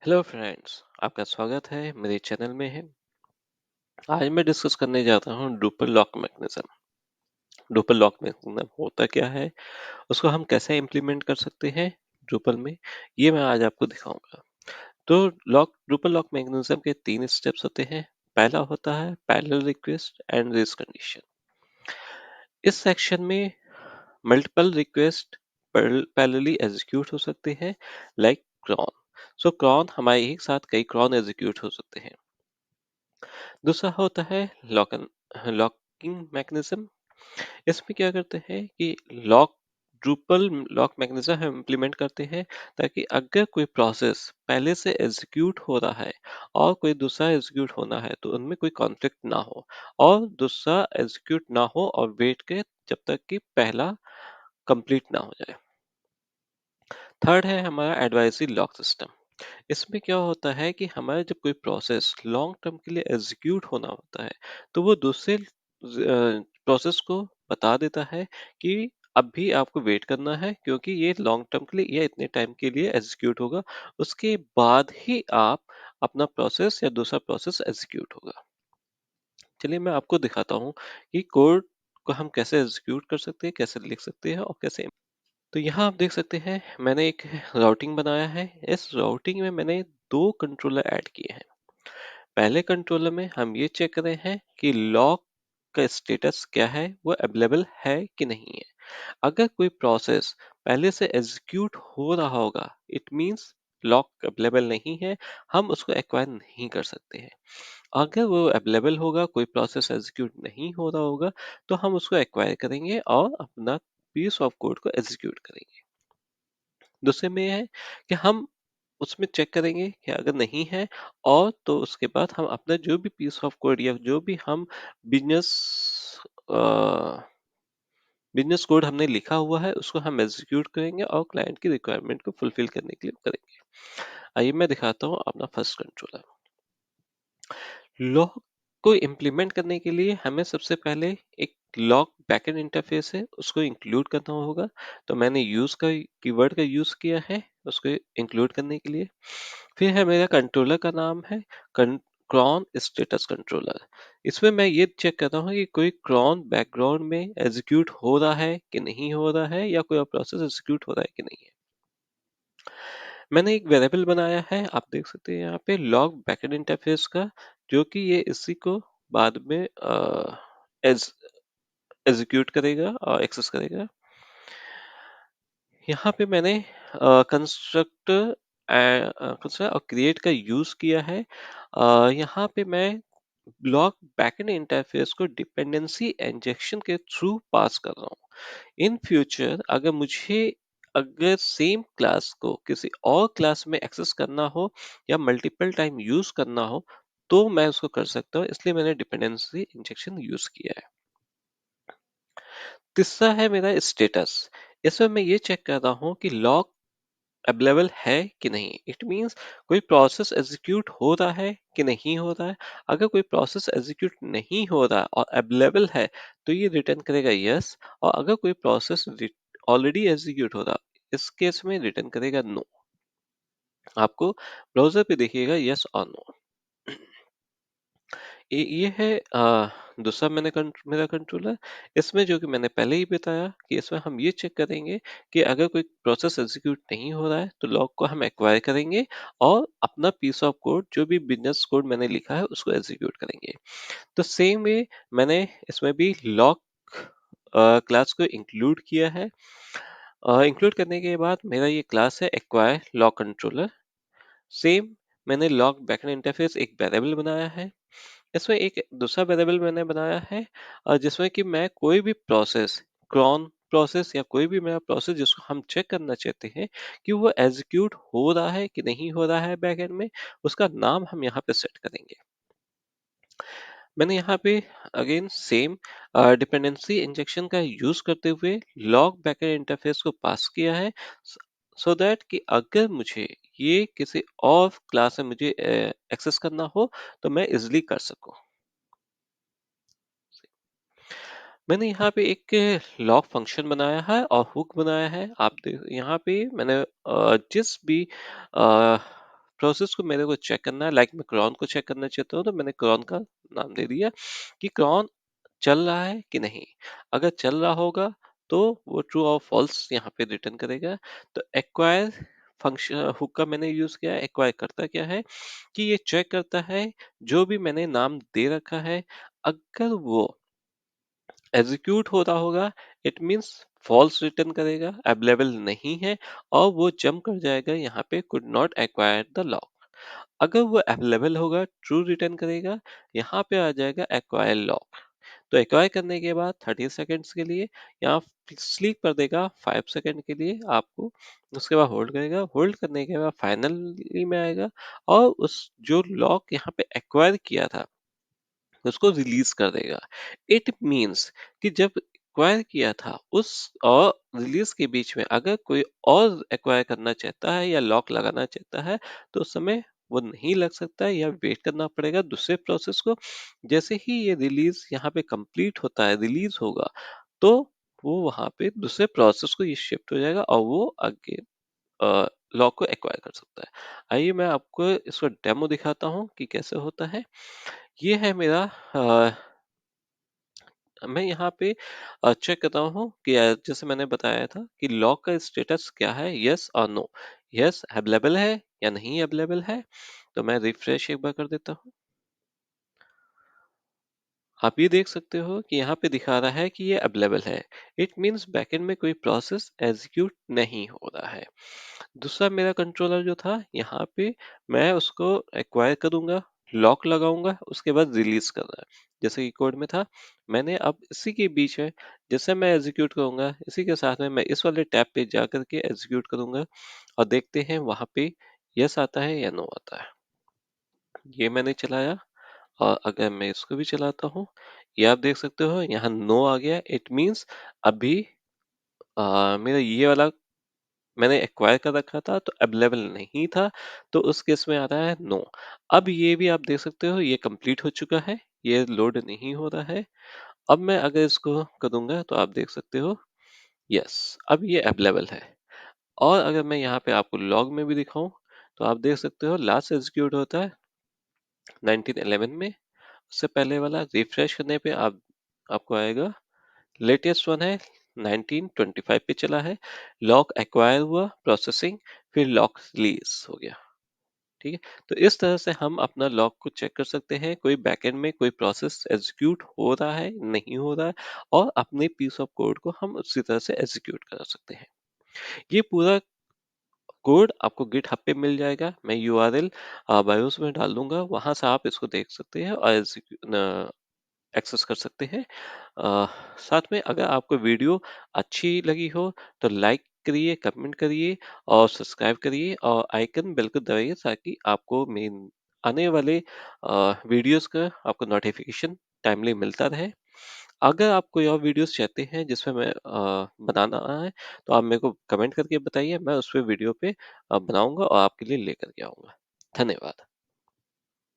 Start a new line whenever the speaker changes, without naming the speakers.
Hello friends, आपका स्वागत है मेरे चैनल में है। आज मैं डिस्कस करने जाता हूँ Drupal lock mechanism. Drupal lock mechanism होता क्या है, उसको हम कैसे इम्प्लीमेंट कर सकते हैं ड्रूपल में, ये मैं आज आपको दिखाऊंगा। तो ड्रूपल लॉक मैकेनिज्म के 3 स्टेप्स होते हैं। पहला होता है parallel request and race condition. इस सेक्शन में मल्टीपल रिक्वेस्ट पैरेलली एग्जीक्यूट हो सकते हैं, लाइक क्रॉन। सो क्रॉन हमारे एक साथ कई क्रॉन एग्जीक्यूट हो सकते हैं। दूसरा होता है लॉकिंग मैकेनिज्म। इसमें क्या करते हैं कि ड्रूपल लॉक मैकेनिज्म हम इम्प्लीमेंट करते हैं, ताकि अगर कोई प्रोसेस पहले से एग्जीक्यूट हो रहा है और कोई दूसरा एग्जीक्यूट होना है तो उनमें कोई कॉन्फ्लिक्ट ना हो, और दूसरा एग्जीक्यूट ना हो और वेट के जब तक कि पहला कंप्लीट ना हो जाए। थर्ड है हमारा एडवाइजरी लॉक सिस्टम। इसमें क्या होता है कि हमारा जब कोई प्रोसेस लॉन्ग टर्म के लिए एग्जीक्यूट होना होता है, तो वो दूसरे प्रोसेस को बता देता है कि अभी आपको वेट करना है, क्योंकि ये लॉन्ग टर्म के लिए या इतने टाइम के लिए एग्जीक्यूट होगा। उसके बाद ही आप अपना प्रोसेस या दूसरा प्रोसेस एग्जीक्यूट होगा। चलिए मैं आपको दिखाता हूँ कि कोड को हम कैसे एग्जीक्यूट कर सकते हैं, कैसे लिख सकते हैं और कैसे। तो यहाँ आप देख सकते हैं मैंने एक राउटिंग बनाया है। इस राउटिंग में मैंने दो कंट्रोलर ऐड किए हैं। पहले कंट्रोलर में हम ये चेक कर रहे हैं कि लॉक का स्टेटस क्या है, वो अवेलेबल है कि नहीं है। अगर कोई प्रोसेस पहले से एग्जीक्यूट हो रहा होगा, इट मींस लॉक अवेलेबल नहीं है, हम उसको एक्वायर नहीं कर सकते हैं। अगर वो अवेलेबल होगा, कोई प्रोसेस एग्जीक्यूट नहीं हो रहा होगा, तो हम उसको एक्वायर करेंगे और अपना पीस ऑफ कोड को एग्जीक्यूट करेंगे। दूसरे में ये है कि हम उसमें चेक करेंगे कि अगर नहीं है, और तो उसके बाद हम अपना जो भी पीस ऑफ कोड या जो भी हम बिजनेस बिजनेस कोड हमने लिखा हुआ है, उसको हम एग्जीक्यूट करेंगे और क्लाइंट की रिक्वायरमेंट को फुलफिल करने के लिए करेंगे। आइए मैं दिखाता हूँ अपना फर्स्ट कंट्रोलर। लॉक को इम्प्लीमेंट करने के लिए हमें सबसे पहले एक लॉक बैकएंड इंटरफेस है, उसको इंक्लूड करना होगा। तो मैंने यूज का कीवर्ड का यूज किया है उसको इंक्लूड करने के लिए। फिर है मेरा कंट्रोलर का नाम है क्रॉन स्टेटस कंट्रोलर। इसमें मैं ये चेक करता हूँ कि कोई क्रॉन बैकग्राउंड में एग्जीक्यूट हो रहा है कि नहीं हो रहा है, या कोई प्रोसेस एग्जीक्यूट हो रहा है कि नहीं है। मैंने एक वेरिएबल बनाया है, आप देख सकते हैं यहाँ पे लॉग बैकएंड इंटरफेस का, जो कि ये इसी को बाद में एज एग्जीक्यूट करेगा और एक्सेस करेगा। यहाँ पे मैंने कंस्ट्रक्टर और क्रिएट का यूज किया है। यहाँ पे मैं ब्लॉक बैकएंड इंटरफेस को डिपेंडेंसी इंजेक्शन के थ्रू पास कर रहा हूँ। इन फ्यूचर अगर सेम क्लास को किसी और क्लास में एक्सेस करना हो या मल्टीपल टाइम यूज करना हो, तो मैं उसको कर सकता हूँ, इसलिए मैंने डिपेंडेंसी इंजेक्शन यूज किया है। तीसरा है मेरा स्टेटस। इसमें मैं ये चेक कर रहा हूँ कि लॉक अवेलेबल है कि नहीं। इट मींस कोई प्रोसेस एग्जीक्यूट हो रहा है कि नहीं हो रहा है। अगर कोई प्रोसेस एग्जीक्यूट नहीं हो रहा और अवेलेबल है, तो ये रिटर्न करेगा यस। और अगर कोई प्रोसेस ऑलरेडी एग्जीक्यूट हो रहा, इस केस में रिटर्न करेगा नो। आपको ब्राउजर पे देखिएगा यस और नो। ये है दूसरा मेरा कंट्रोलर। इसमें जो कि मैंने पहले ही बताया कि इसमें हम ये चेक करेंगे कि अगर कोई प्रोसेस एग्जीक्यूट नहीं हो रहा है, तो लॉग को हम एक्वायर करेंगे और अपना पीस ऑफ कोड, जो भी बिजनेस कोड मैंने लिखा है, उसको एग्जीक्यूट करेंगे। तो सेम वे मैंने इसमें भी लॉग क्लास को इंक्लूड किया है। इंक्लूड करने के बाद मेरा ये क्लास है एक्वायर लॉग कंट्रोलर। सेम मैंने लॉग बैकएंड इंटरफेस एक वेरिएबल बनाया है। इसमें एक दूसरा वेरिएबल मैंने बनाया है, जिसमें कि मैं कोई भी प्रोसेस, क्रॉन प्रोसेस या कोई भी मेरा प्रोसेस जिसको हम चेक करना चाहते हैं कि वो एग्जीक्यूट हो रहा है कि नहीं हो रहा है बैकएंड में, उसका नाम हम यहाँ पे सेट करेंगे। मैंने यहाँ पे अगेन सेम डिपेंडेंसी इंजेक्शन का यूज करते हुए लॉग बैकएंड इंटरफेस को पास किया है, सो दैट कि अगर मुझे ये किसी और क्लास में मुझे एक्सेस करना हो, तो मैं इजिली कर सकूं। मैंने यहाँ पे एक लॉग फंक्शन बनाया है और हुक बनाया है। आप देख यहाँ पे मैंने जिस भी प्रोसेस को मेरे को चेक करना है, लाइक मैं क्राउन को चेक करना चाहता हूँ, तो मैंने क्राउन का नाम दे दिया कि क्राउन चल रहा है कि नहीं। अगर चल रहा होगा तो वो ट्रू और फॉल्स यहाँ पे रिटर्न करेगा। तो एक्वायर फंक्शन हुक का मैंने यूज किया है। एक्वायर करता क्या है कि ये चेक करता है जो भी मैंने नाम दे रखा है, अगर वो एग्जीक्यूट हो रहा होगा, इट मीन्स फॉल्स रिटर्न करेगा, अवेलेबल नहीं है, और वो जंप कर जाएगा यहाँ पे could not acquire the lock. अगर वो अवेलेबल होगा, ट्रू रिटर्न करेगा, यहाँ पे आ जाएगा एक्वायर लॉक। तो एक्वायर करने के बाद 30 सेकेंड्स के लिए यहाँ स्लीप कर देगा 5 सेकेंड के लिए आपको। उसके बाद होल्ड करेगा, होल्ड करने के बाद फाइनली में आएगा और उस जो लॉक यहाँ पे एक्वायर किया था उसको रिलीज कर देगा। इट मीन्स कि जब एक्वायर किया था उस और रिलीज के बीच में अगर कोई और एक्वायर करना चाहता है या लॉक लगाना चाहता है, तो उस समय वो नहीं लग सकता है या वेट करना पड़ेगा दूसरे प्रोसेस को। जैसे ही ये रिलीज यहाँ पे कंप्लीट होता है, रिलीज होगा, तो वो वहां पे दूसरे प्रोसेस को ये शिफ्ट हो जाएगा और वो आगे लॉक को एक्वायर कर सकता है। आइए मैं आपको इसका डेमो दिखाता हूँ कि कैसे होता है। ये है मेरा मैं यहाँ पे चेक करता हूँ कि जैसे मैंने बताया था कि लॉक का स्टेटस क्या है, यस और नो। यस अवेलेबल है या नहीं अवेलेबल है। तो मैं रिफ्रेश एक बार कर देता हूँ। आप ये देख सकते हो कि यहाँ पे दिखा रहा है कि ये अवेलेबल है। इट मीन्स बैकएंड में कोई प्रोसेस एग्जीक्यूट नहीं हो रहा है। दूसरा मेरा कंट्रोलर जो था, यहाँ पे मैं उसको एक्वायर करूंगा, लॉक लगाऊंगा, उसके बाद रिलीज करना है जैसे कि कोड में था। मैंने अब इसी के बीच में जैसे मैं एग्जीक्यूट करूंगा, इसी के साथ में मैं इस वाले टैब पे जा करके एग्जीक्यूट करूंगा और देखते हैं वहां पे यस आता है या नो आता है। ये मैंने चलाया और अगर मैं इसको भी चलाता हूँ, ये आप देख सकते हो यहाँ नो आ गया। इट मीन्स अभी मेरा ये वाला मैंने एक्वायर कर रखा था तो अवेलेबल नहीं था, तो उस केस में आ रहा है नो। अब ये भी आप देख सकते हो ये कंप्लीट हो चुका है, ये लोड नहीं हो रहा है। अब मैं अगर इसको करूंगा तो आप देख सकते हो यस, अब ये अवेलेबल है। और अगर मैं यहाँ पे आपको लॉग में भी दिखाऊं तो आप देख सकते हो लास्ट एग्जीक्यूट होता है 1911 में। उससे पहले वाला रिफ्रेश करने पे आपको आएगा लेटेस्ट वन है 1925 पे चला है। लॉक एक्वायर हुआ, प्रोसेसिंग, फिर लॉक रिलीज हो गया। ठीक है। तो इस तरह से हम अपना लॉक को चेक कर सकते हैं कोई बैकएंड में कोई प्रोसेस एग्जीक्यूट हो रहा है नहीं हो रहा है, और अपने पीस ऑफ कोड को हम उसी तरह से एग्जीक्यूट कर सकते हैं। ये पूरा कोड आपको गिटहब पे मिल जाएगा। मैं यूआरएल बायोस में डाल दूंगा, वहां से आप इसको देख सकते हैं और एक्सेस कर सकते हैं। अ, साथ में अगर आपको वीडियो अच्छी लगी हो तो लाइक करिए, कमेंट करिए और सब्सक्राइब करिए और आइकन बेल को दबाइए ताकि आपको मेन आने वाले वीडियोस का आपको नोटिफिकेशन टाइमली मिलता रहे। अगर आप कोई और वीडियोस चाहते हैं जिसमें मैं बनाना है, तो आप मेरे को कमेंट करके बताइए, मैं उस पे वीडियो पे बनाऊंगा और आपके लिए लेकर के आऊंगा। धन्यवाद।